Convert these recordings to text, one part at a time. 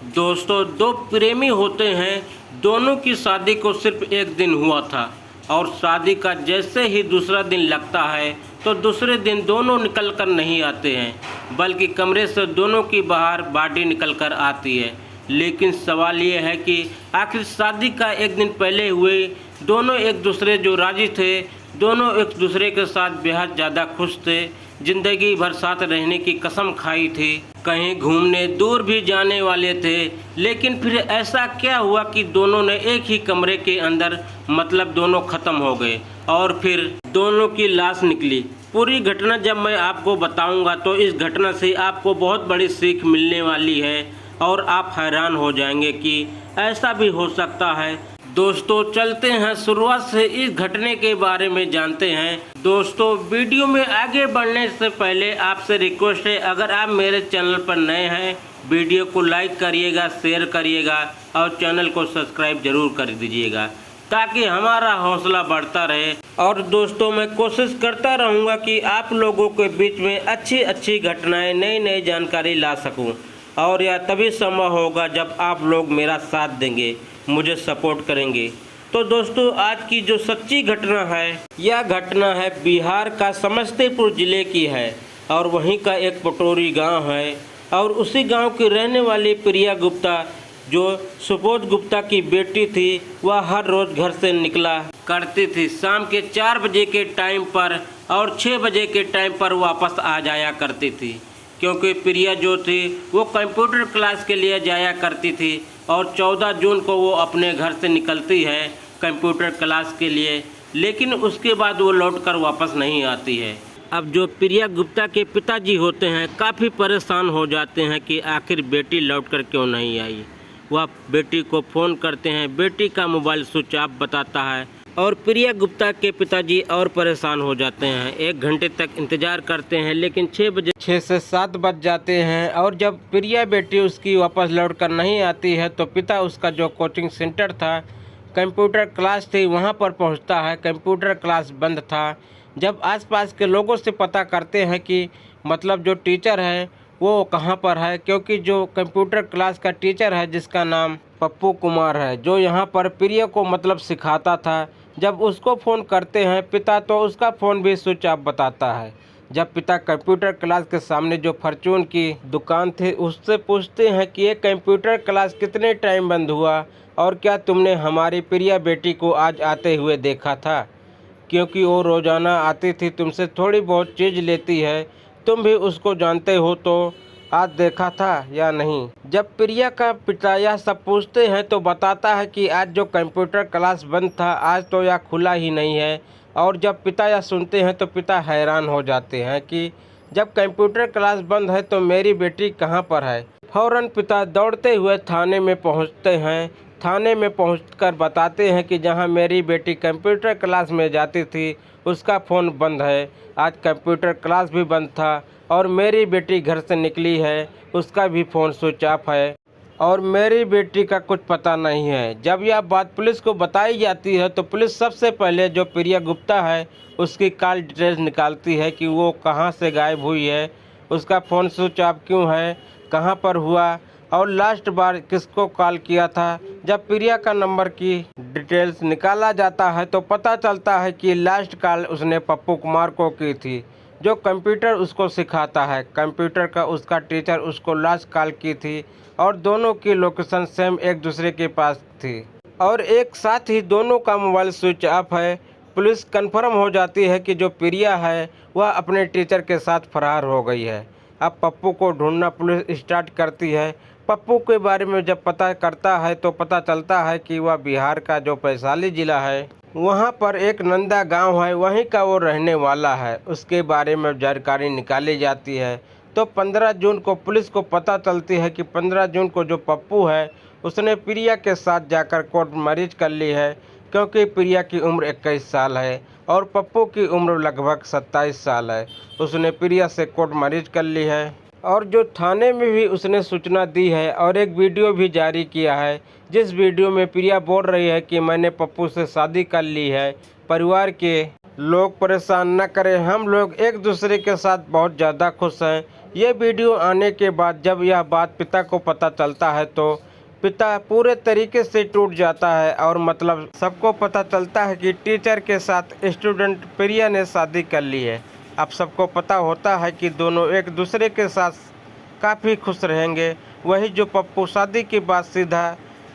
दोस्तों, दो प्रेमी होते हैं। दोनों की शादी को सिर्फ एक दिन हुआ था और शादी का जैसे ही दूसरा दिन लगता है तो दूसरे दिन दोनों निकल कर नहीं आते हैं, बल्कि कमरे से दोनों की बाहर बॉडी निकल कर आती है। लेकिन सवाल ये है कि आखिर शादी का एक दिन पहले हुए दोनों एक दूसरे जो राजी थे, दोनों एक दूसरे के साथ बेहद ज़्यादा खुश थे, जिंदगी भर साथ रहने की कसम खाई थी, कहीं घूमने दूर भी जाने वाले थे। लेकिन फिर ऐसा क्या हुआ कि दोनों ने एक ही कमरे के अंदर मतलब दोनों ख़त्म हो गए और फिर दोनों की लाश निकली। पूरी घटना जब मैं आपको बताऊंगा तो इस घटना से आपको बहुत बड़ी सीख मिलने वाली है और आप हैरान हो जाएंगे कि ऐसा भी हो सकता है। दोस्तों, चलते हैं शुरुआत से इस घटने के बारे में जानते हैं। दोस्तों, वीडियो में आगे बढ़ने से पहले आपसे रिक्वेस्ट है, अगर आप मेरे चैनल पर नए हैं वीडियो को लाइक करिएगा, शेयर करिएगा और चैनल को सब्सक्राइब जरूर कर दीजिएगा ताकि हमारा हौसला बढ़ता रहे। और दोस्तों, मैं कोशिश करता रहूँगा कि आप लोगों के बीच में अच्छी अच्छी घटनाएँ, नई नई जानकारी ला सकूँ, और यह तभी संभव होगा जब आप लोग मेरा साथ देंगे, मुझे सपोर्ट करेंगे। तो दोस्तों, आज की जो सच्ची घटना है, यह घटना है बिहार का समस्तीपुर ज़िले की है और वहीं का एक पटोरी गांव है। और उसी गांव की रहने वाली प्रिया गुप्ता, जो सुबोध गुप्ता की बेटी थी, वह हर रोज़ घर से निकला करती थी शाम के 4 बजे के टाइम पर और 6 बजे के टाइम पर वापस आ जाया करती थी, क्योंकि प्रिया जो थी वो कंप्यूटर क्लास के लिए जाया करती थी और 14 जून को वो अपने घर से निकलती है कंप्यूटर क्लास के लिए, लेकिन उसके बाद वो लौटकर वापस नहीं आती है। अब जो प्रिया गुप्ता के पिताजी होते हैं काफ़ी परेशान हो जाते हैं कि आखिर बेटी लौटकर क्यों नहीं आई। वह बेटी को फ़ोन करते हैं, बेटी का मोबाइल स्विच ऑफ बताता है और प्रिया गुप्ता के पिताजी और परेशान हो जाते हैं। 1 घंटे तक इंतज़ार करते हैं, लेकिन 6 से 7 बज जाते हैं और जब प्रिया बेटी उसकी वापस लौट कर नहीं आती है तो पिता उसका जो कोचिंग सेंटर था, कंप्यूटर क्लास थी, वहां पर पहुंचता है। कंप्यूटर क्लास बंद था। जब आसपास के लोगों से पता करते हैं कि मतलब जो टीचर है वो कहाँ पर है, क्योंकि जो कंप्यूटर क्लास का टीचर है जिसका नाम पप्पू कुमार है, जो यहाँ पर प्रिया को मतलब सिखाता था, जब उसको फ़ोन करते हैं पिता तो उसका फ़ोन भी स्विच ऑफ बताता है। जब पिता कंप्यूटर क्लास के सामने जो फॉर्चून की दुकान थी उससे पूछते हैं कि ये कंप्यूटर क्लास कितने टाइम बंद हुआ और क्या तुमने हमारी प्रिया बेटी को आज आते हुए देखा था, क्योंकि वो रोज़ाना आती थी, तुमसे थोड़ी बहुत चीज़ लेती है, तुम भी उसको जानते हो, तो आज देखा था या नहीं। जब प्रिया का पिता यह सब पूछते हैं तो बताता है कि आज जो कंप्यूटर क्लास बंद था, आज तो यह खुला ही नहीं है। और जब पिता यह सुनते हैं तो पिता हैरान हो जाते हैं कि जब कंप्यूटर क्लास बंद है तो मेरी बेटी कहाँ पर है। फौरन पिता दौड़ते हुए थाने में पहुँचते हैं। थाने में पहुंचकर बताते हैं कि जहां मेरी बेटी कंप्यूटर क्लास में जाती थी उसका फ़ोन बंद है, आज कंप्यूटर क्लास भी बंद था और मेरी बेटी घर से निकली है, उसका भी फ़ोन स्विच ऑफ है और मेरी बेटी का कुछ पता नहीं है। जब यह बात पुलिस को बताई जाती है तो पुलिस सबसे पहले जो प्रिया गुप्ता है उसकी कॉल डिटेल्स निकालती है कि वो कहाँ से गायब हुई है, उसका फ़ोन स्विच ऑफ क्यों है, कहाँ पर हुआ और लास्ट बार किसको कॉल किया था। जब प्रिया का नंबर की डिटेल्स निकाला जाता है तो पता चलता है कि लास्ट कॉल उसने पप्पू कुमार को की थी, जो कंप्यूटर उसको सिखाता है। कंप्यूटर का उसका टीचर उसको लास्ट कॉल की थी और दोनों की लोकेशन सेम एक दूसरे के पास थी और एक साथ ही दोनों का मोबाइल स्विच ऑफ है। पुलिस कंफर्म हो जाती है कि जो प्रिया है वह अपने टीचर के साथ फरार हो गई है। अब पप्पू को ढूंढना पुलिस स्टार्ट करती है। पप्पू के बारे में जब पता करता है तो पता चलता है कि वह बिहार का जो वैशाली ज़िला है वहाँ पर एक नंदा गांव है, वहीं का वो रहने वाला है। उसके बारे में जानकारी निकाली जाती है तो 15 जून को पुलिस को पता चलती है कि 15 जून को जो पप्पू है उसने प्रिया के साथ जाकर कोर्ट मैरिज कर ली है, क्योंकि प्रिया की उम्र 21 साल है और पप्पू की उम्र लगभग 27 साल है। उसने प्रिया से कोर्ट मैरिज कर ली है और जो थाने में भी उसने सूचना दी है और एक वीडियो भी जारी किया है, जिस वीडियो में प्रिया बोल रही है कि मैंने पप्पू से शादी कर ली है, परिवार के लोग परेशान न करें, हम लोग एक दूसरे के साथ बहुत ज़्यादा खुश हैं। ये वीडियो आने के बाद जब यह बात पिता को पता चलता है तो पिता पूरे तरीके से टूट जाता है और मतलब सबको पता चलता है कि टीचर के साथ स्टूडेंट प्रिया ने शादी कर ली है। अब सबको पता होता है कि दोनों एक दूसरे के साथ काफ़ी खुश रहेंगे। वही जो पप्पू शादी के बाद सीधा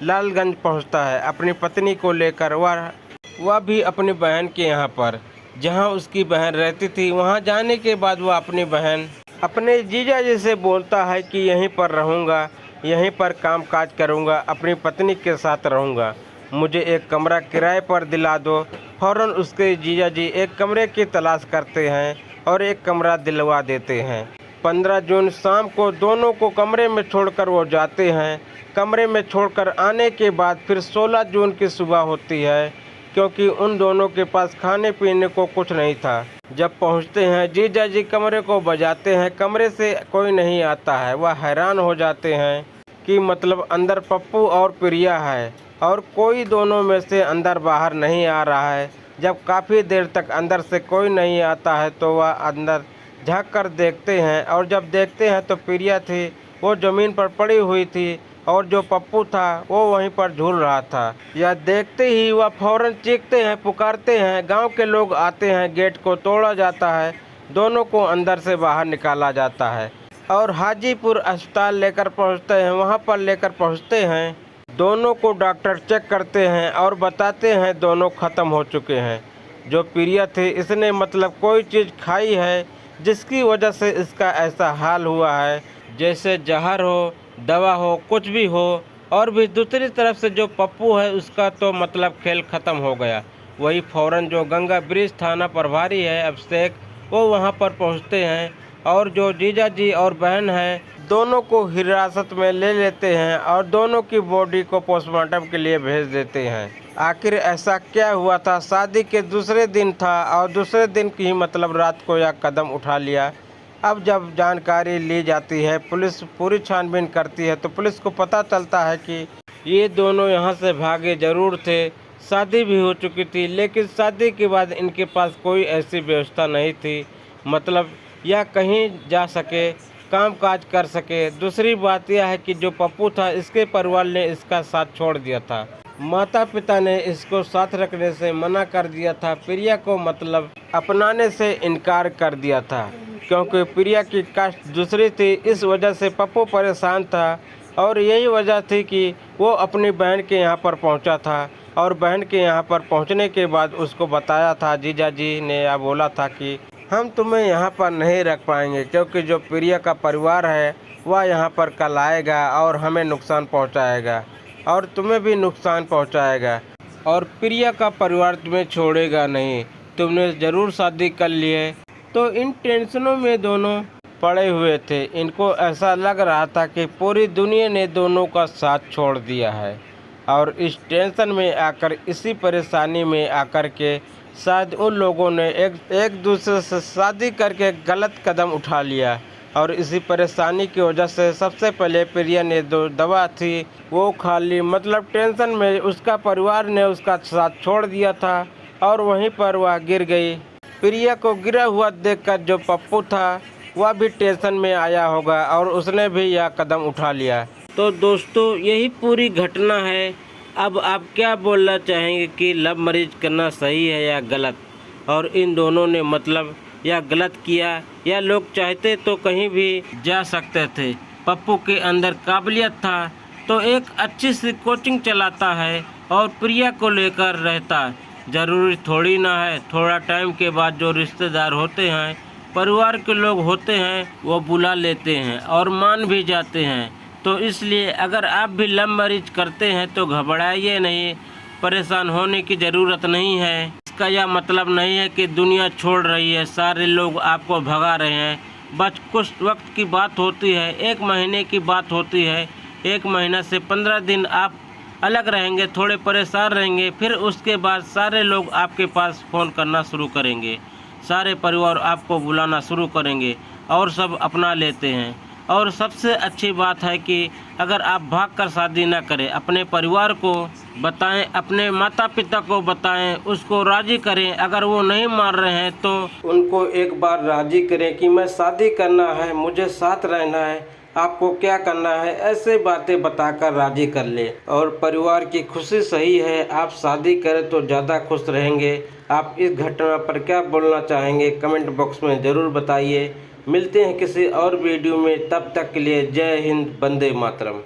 लालगंज पहुंचता है अपनी पत्नी को लेकर। वह भी अपनी बहन के यहाँ पर, जहाँ उसकी बहन रहती थी। वहाँ जाने के बाद वह अपनी बहन अपने जीजा जी से बोलता है कि यहीं पर रहूँगा, यहीं पर काम काज करूँगा, अपनी पत्नी के साथ रहूँगा, मुझे एक कमरा किराए पर दिला दो। फ़ौरन उसके जीजा जी एक कमरे की तलाश करते हैं और एक कमरा दिलवा देते हैं। 15 जून शाम को दोनों को कमरे में छोड़कर वो जाते हैं। कमरे में छोड़कर आने के बाद फिर 16 जून की सुबह होती है, क्योंकि उन दोनों के पास खाने पीने को कुछ नहीं था। जब पहुंचते हैं जीजा जी कमरे को बजाते हैं, कमरे से कोई नहीं आता है। वह हैरान हो जाते हैं कि मतलब अंदर पप्पू और प्रिया है और कोई दोनों में से अंदर बाहर नहीं आ रहा है। जब काफ़ी देर तक अंदर से कोई नहीं आता है तो वह अंदर झाँक कर देखते हैं और जब देखते हैं तो प्रिया थी, वो ज़मीन पर पड़ी हुई थी और जो पप्पू था वो वहीं पर झूल रहा था। यह देखते ही वह फ़ौरन चीखते हैं, पुकारते हैं। गांव के लोग आते हैं, गेट को तोड़ा जाता है, दोनों को अंदर से बाहर निकाला जाता है और हाजीपुर अस्पताल लेकर पहुंचते हैं। वहां पर लेकर पहुंचते हैं, दोनों को डॉक्टर चेक करते हैं और बताते हैं दोनों ख़त्म हो चुके हैं। जो प्रिया थी इसने मतलब कोई चीज़ खाई है जिसकी वजह से इसका ऐसा हाल हुआ है, जैसे जहर हो, दवा हो, कुछ भी हो। और भी दूसरी तरफ से जो पप्पू है उसका तो मतलब खेल ख़त्म हो गया। वही फ़ौरन जो गंगा ब्रिज थाना प्रभारी है अभिषेक, वो वहाँ पर पहुँचते हैं और जो जीजा जी और बहन है दोनों को हिरासत में ले लेते हैं और दोनों की बॉडी को पोस्टमार्टम के लिए भेज देते हैं। आखिर ऐसा क्या हुआ था? शादी के दूसरे दिन था और दूसरे दिन की ही मतलब रात को यह कदम उठा लिया। अब जब जानकारी ली जाती है, पुलिस पूरी छानबीन करती है तो पुलिस को पता चलता है कि ये दोनों यहाँ से भागे जरूर थे, शादी भी हो चुकी थी, लेकिन शादी के बाद इनके पास कोई ऐसी व्यवस्था नहीं थी, मतलब या कहीं जा सके, काम काज कर सके। दूसरी बात यह है कि जो पप्पू था इसके परिवार ने इसका साथ छोड़ दिया था। माता पिता ने इसको साथ रखने से मना कर दिया था। प्रिया को मतलब अपनाने से इनकार कर दिया था, क्योंकि प्रिया की कास्ट दूसरी थी। इस वजह से पप्पू परेशान था और यही वजह थी कि वो अपनी बहन के यहाँ पर पहुँचा था और बहन के यहाँ पर पहुँचने के बाद उसको बताया था, जीजा जी ने यह बोला था कि हम तुम्हें यहाँ पर नहीं रख पाएंगे, क्योंकि जो प्रिया का परिवार है वह यहाँ पर कल आएगा और हमें नुकसान पहुँचाएगा और तुम्हें भी नुकसान पहुँचाएगा और प्रिया का परिवार तुम्हें छोड़ेगा नहीं। तुमने ज़रूर शादी कर ली है। तो इन टेंशनों में दोनों पड़े हुए थे। इनको ऐसा लग रहा था कि पूरी दुनिया ने दोनों का साथ छोड़ दिया है और इस टेंशन में आकर, इसी परेशानी में आकर के शायद उन लोगों ने एक दूसरे से शादी करके गलत कदम उठा लिया और इसी परेशानी की वजह से सबसे पहले प्रिया ने जो दवा थी वो खा ली। मतलब टेंशन में उसका परिवार ने उसका साथ छोड़ दिया था और वहीं पर वह गिर गई। प्रिया को गिरा हुआ देखकर जो पप्पू था वह भी टेंशन में आया होगा और उसने भी यह कदम उठा लिया। तो दोस्तों यही पूरी घटना है। अब आप क्या बोलना चाहेंगे कि लव मैरिज करना सही है या गलत? और इन दोनों ने मतलब या गलत किया, या लोग चाहते तो कहीं भी जा सकते थे। पप्पू के अंदर काबिलियत था तो एक अच्छी सी कोचिंग चलाता है और प्रिया को लेकर रहता। ज़रूरी थोड़ी ना है, थोड़ा टाइम के बाद जो रिश्तेदार होते हैं, परिवार के लोग होते हैं, वो बुला लेते हैं और मान भी जाते हैं। तो इसलिए अगर आप भी लव मैरिज करते हैं तो घबराइए नहीं, परेशान होने की ज़रूरत नहीं है। इसका यह मतलब नहीं है कि दुनिया छोड़ रही है, सारे लोग आपको भगा रहे हैं। बस कुछ वक्त की बात होती है, 1 महीने की बात होती है। 1 महीना से 15 दिन आप अलग रहेंगे, थोड़े परेशान रहेंगे, फिर उसके बाद सारे लोग आपके पास फ़ोन करना शुरू करेंगे, सारे परिवार आपको बुलाना शुरू करेंगे और सब अपना लेते हैं। और सबसे अच्छी बात है कि अगर आप भागकर शादी ना करें, अपने परिवार को बताएं, अपने माता पिता को बताएं, उसको राज़ी करें। अगर वो नहीं मान रहे हैं तो उनको एक बार राज़ी करें कि मैं शादी करना है, मुझे साथ रहना है, आपको क्या करना है, ऐसे बातें बताकर राज़ी कर ले। और परिवार की खुशी सही है, आप शादी करें तो ज़्यादा खुश रहेंगे। आप इस घटना पर क्या बोलना चाहेंगे, कमेंट बॉक्स में ज़रूर बताइए। मिलते हैं किसी और वीडियो में, तब तक के लिए जय हिंद, वंदे मातरम।